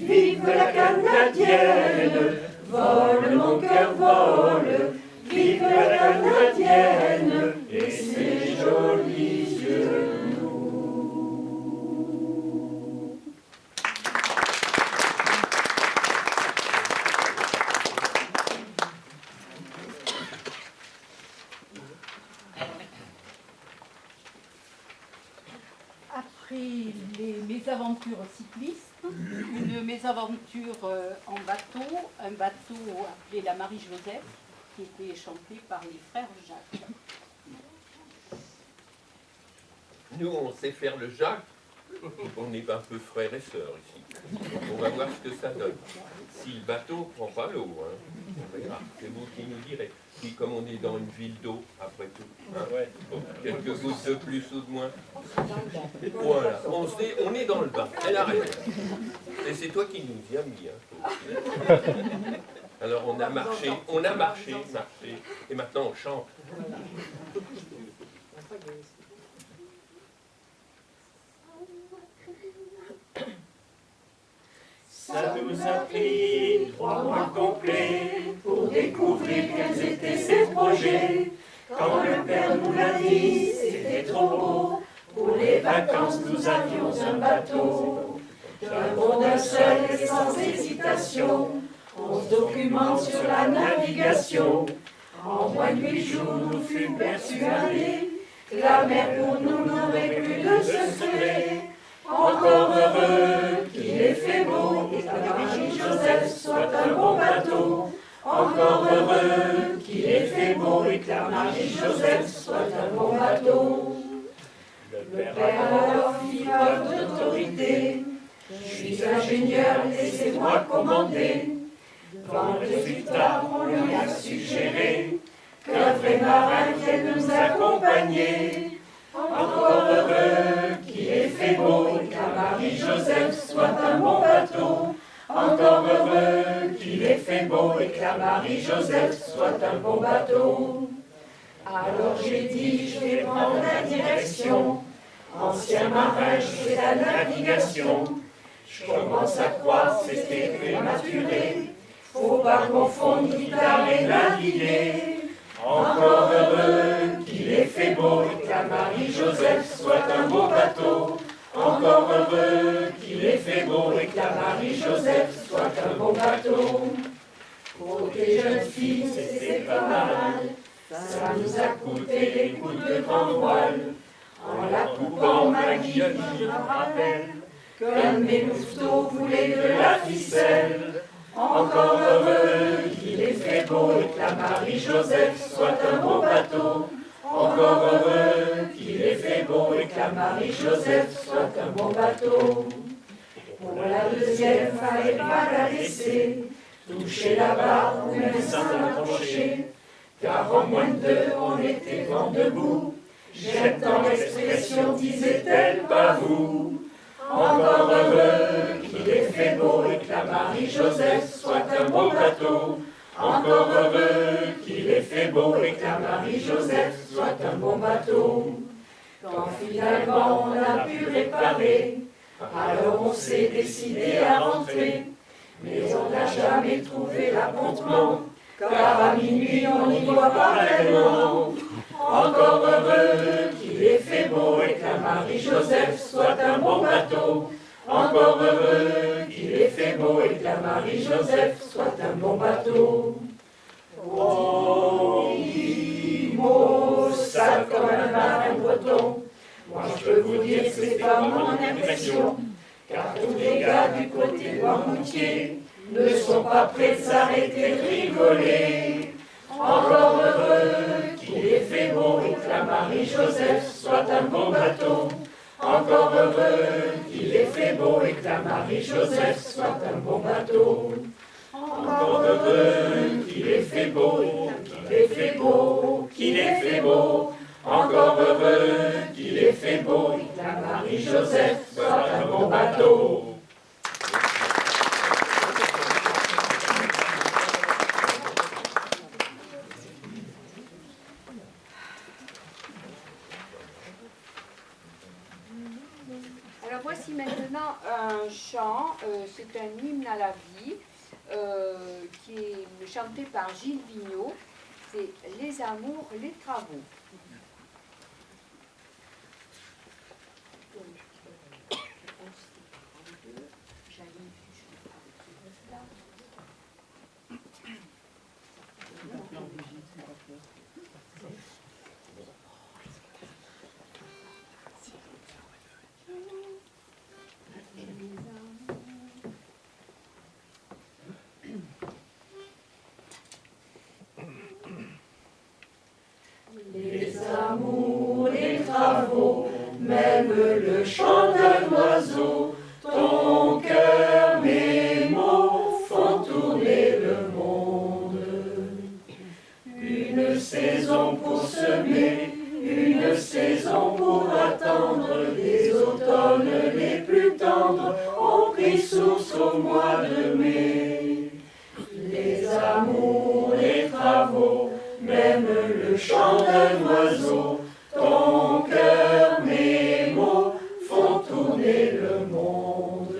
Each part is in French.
Vive la Canadienne, vole mon cœur vole, vive la Canadienne et ses jolis genoux. Après les mésaventures cyclistes, une mésaventure en bateau, un bateau appelé la Marie-Joseph, qui était chanté par les frères Jacques. Nous, on sait faire le Jacques, on est un peu frères et sœurs ici. On va voir ce que ça donne. Si le bateau prend pas l'eau, hein, on verra. C'est vous qui nous direz. Puis comme on est dans une ville d'eau, après tout, hein, bon, quelques gouttes de plus ou de moins. Voilà, on est dans le bain. Elle a raison. Et c'est toi qui nous y as mis. Hein. Alors on a marché, marché, et maintenant on chante. Ça nous a pris 3 mois complets pour découvrir quels étaient ses projets. Quand le père nous l'a dit, c'était trop beau. Pour les vacances, nous avions un bateau. D'un bond d'un seul et sans hésitation, on se documente sur la navigation. En moins de 8 jours, nous fûmes persuadés que la mer pour nous n'aurait plus de secret. Encore heureux qu'il ait fait beau et que la Marie-Joseph soit un bon bateau. Encore heureux qu'il ait fait beau et que la Marie-Joseph soit un bon bateau. Le père alors fit preuve d'autorité. Je suis ingénieur, laissez-moi commander. Devant le résultat, on lui a suggéré qu'un vrai marin vienne nous accompagner. Encore heureux qu'il ait fait beau et que la Marie-Joseph soit un bon bateau. Encore heureux qu'il ait fait beau et que la Marie-Joseph soit un bon bateau. Alors j'ai dit, je vais prendre la direction. Ancien marin, je fais la navigation. Je commence à croire que c'était prématuré. Faut pas confondre guitare et naviguer. Encore heureux qu'il ait fait beau et que la Marie-Joseph soit un beau bateau. Encore heureux qu'il ait fait beau et que la Marie-Joseph soit un bon bateau. Pour des jeunes filles, c'était pas mal. Ça nous a coûté des coups de grand voile. En la coupant, Maggie, je me rappelle qu'un de mes louveteaux voulait de la ficelle. Encore heureux qu'il ait fait beau et que la Marie-Joseph soit un beau bateau. Encore heureux qu'il ait fait beau et que la Marie-Joseph soit un bon bateau. Pour la deuxième, fallait pas la laisser toucher la barre ou même s'en approcher. Car en moins de 2, on était vent debout. J'aime tant l'expression, disait-elle, pas vous. Encore heureux qu'il ait fait beau et que la Marie-Joseph soit un beau bateau. Encore heureux qu'il ait fait beau et que la Marie-Joseph soit un bon bateau. Quand finalement on a pu réparer, alors on s'est décidé à rentrer. Mais on n'a jamais trouvé l'appontement, car à minuit on n'y voit pas tellement. Encore heureux qu'il ait fait beau et que la Marie-Joseph soit un bon bateau. Encore heureux qu'il ait fait beau et que la Marie-Joseph soit un bon bateau. Oh, Imo, sale comme un marin breton. Moi je peux vous dire que c'est pas mon impression, car tous les gars du côté de Noirmoutier ne sont pas prêts de s'arrêter de rigoler. Encore heureux qu'il ait fait beau et que la Marie-Joseph soit un bon bateau. Encore heureux qu'il ait fait beau et que la Marie-Joseph soit un bon bateau. Encore heureux qu'il ait fait beau, qu'il ait fait beau, qu'il ait fait beau. Encore heureux qu'il ait fait beau et que la Marie-Joseph soit un bon bateau. Alors voici maintenant un un chant, c'est un hymne à la vie qui est chanté par Gilles Vigneault. C'est Les amours, les travaux. Les amours, les travaux, même le chant d'un oiseau, ton cœur, mes mots font tourner le monde. Une saison pour semer, une saison pour attendre, les automnes les plus tendres ont pris source au mois de mai. Les amours, les travaux, même le chant d'un oiseau, ton cœur, mes mots font tourner le monde.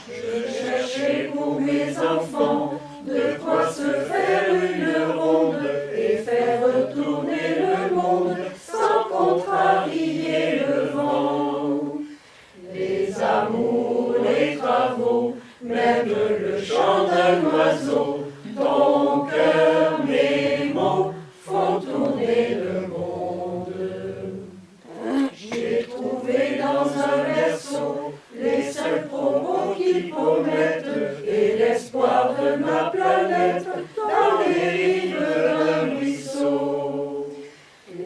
Je cherchais pour mes enfants de quoi se faire une ronde et faire tourner le monde sans contrarier le vent. Les amours, les travaux, même le chant d'un oiseau, ton cœur, mes mots font tourner le monde. J'ai trouvé dans un berceau les seuls promos qui promettent et l'espoir de ma planète dans les rives d'un ruisseau.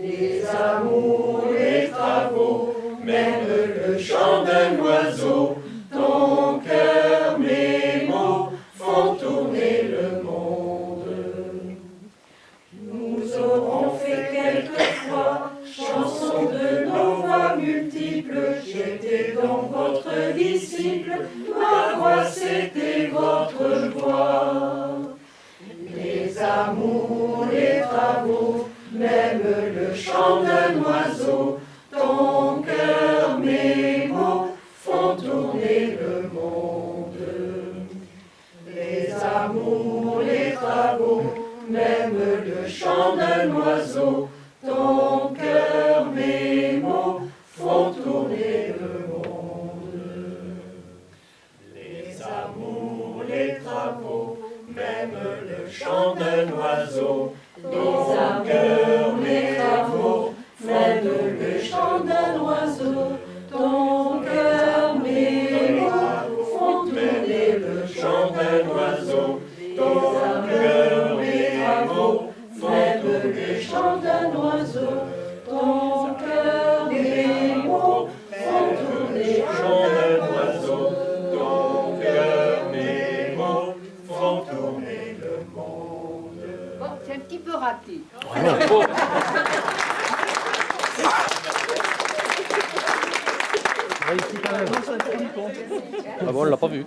Les amours, les travaux, même le chant d'un oiseau, ton cœur, mes mots font tourner le monde. Nous aurons fait quelquefois chanson de nos voix multiples. J'étais donc votre disciple, ma voix c'était votre voix. Les amours, les travaux, même le chant d'un oiseau, ton cœur, mes mots font tourner le monde. Les amours, les travaux, même le chant d'un oiseau, ton cœur, mes mots font tourner le monde. Les amours, les travaux, même le chant d'un oiseau, ton cœur, mes travaux, même le chant d'un oiseau, ton cœur, mes mots font tourner le chant d'un oiseau, ton cœur, mes mots font tourner le chant d'un oiseau, ton cœur, mes mots font tourner le chant d'un oiseau, ton cœur, mes mots font tourner le monde. Bon, c'est un petit peu raté. Ah bon, on l'a pas vu.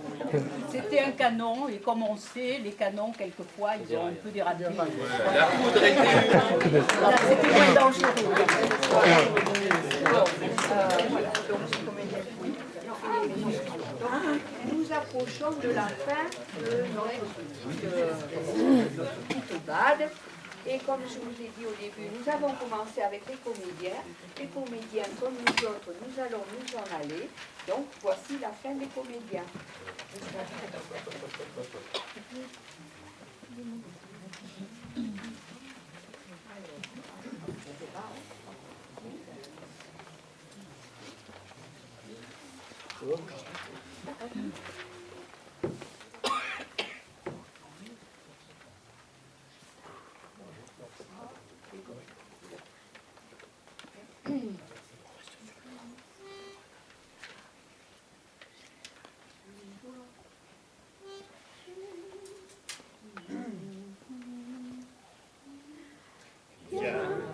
C'était un canon, et comme on sait, les canons, quelquefois, ils ont un peu des ratés. La poudre était Là, c'était moins dangereux. Voilà, donc c'est comme nous approchons de la fin de notre petite balade. Et comme je vous ai dit au début, nous avons commencé avec les comédiens. Les comédiens, comme nous autres, nous allons nous en aller. Donc voici la fin des comédiens.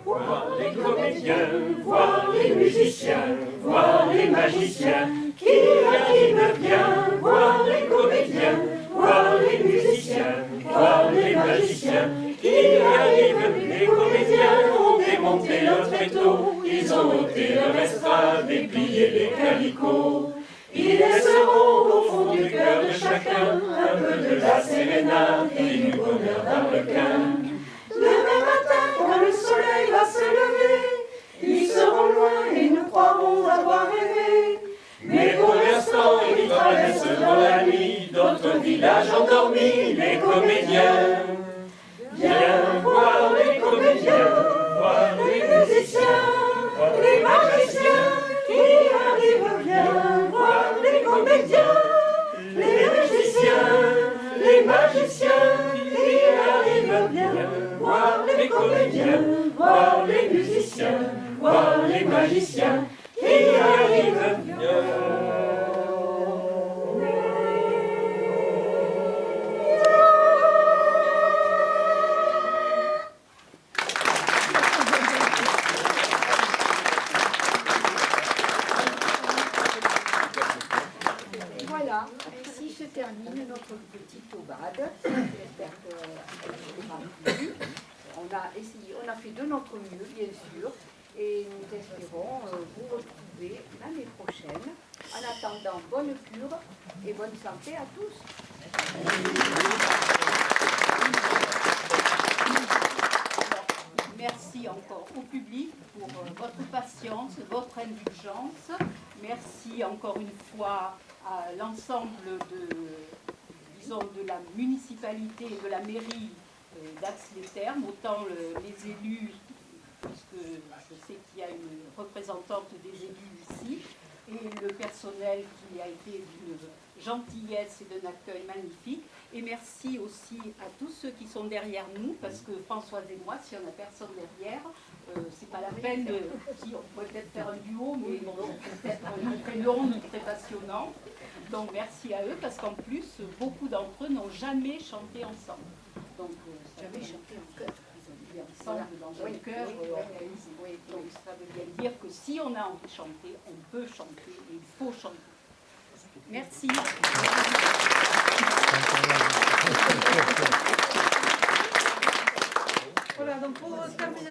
Voir les comédiens, voir les musiciens, voir les magiciens qui arrivent bien. Voir les comédiens, voir les musiciens, voir les magiciens qui arrivent. Les comédiens ont démonté leur tréteau, ils ont ôté leur estrade et plié les calicots. Il est serons au fond du cœur de chacun un peu de la sérénade et du bonheur d'Arlequin. Demain matin, quand le soleil va se lever, ils seront loin et nous croirons avoir rêvé. Mais pour l'instant, ils traversent dans la nuit d'autres villages endormis, les comédiens. Viens voir les comédiens, voir les musiciens, les magiciens qui arrivent. Viens voir les comédiens, les musiciens, les magiciens qui arrivent. Viens voir les comédiens, voir les musiciens, voir les magiciens qui arrivent. Voilà, ainsi se termine notre petite aubade. J'espère qu'elle vous aura plu. On a essayé, on a fait de notre mieux, bien sûr, et nous espérons vous retrouver l'année prochaine. En attendant, bonne cure et bonne santé à tous. Merci encore au public pour votre patience, votre indulgence. Merci encore une fois à l'ensemble de la municipalité et de la mairie d'Ax-les-Thermes, autant les élus, puisque je sais qu'il y a une représentante des élus ici, et le personnel qui a été d'une gentillesse et d'un accueil magnifique. Et merci aussi à tous ceux qui sont derrière nous, parce que Françoise et moi, si on n'a personne derrière, c'est pas la peine, si on pourrait peut-être faire un duo, mais bon, c'est peut-être très long, très passionnant. Donc merci à eux, parce qu'en plus, beaucoup d'entre eux n'ont jamais chanté ensemble. Donc, jamais chanté en chœur. Ils ont été ensemble dans un chœur organisé. Donc ça veut bien dire que si on a envie de chanter, on peut chanter et il faut chanter. Merci. Voilà, donc pour terminer.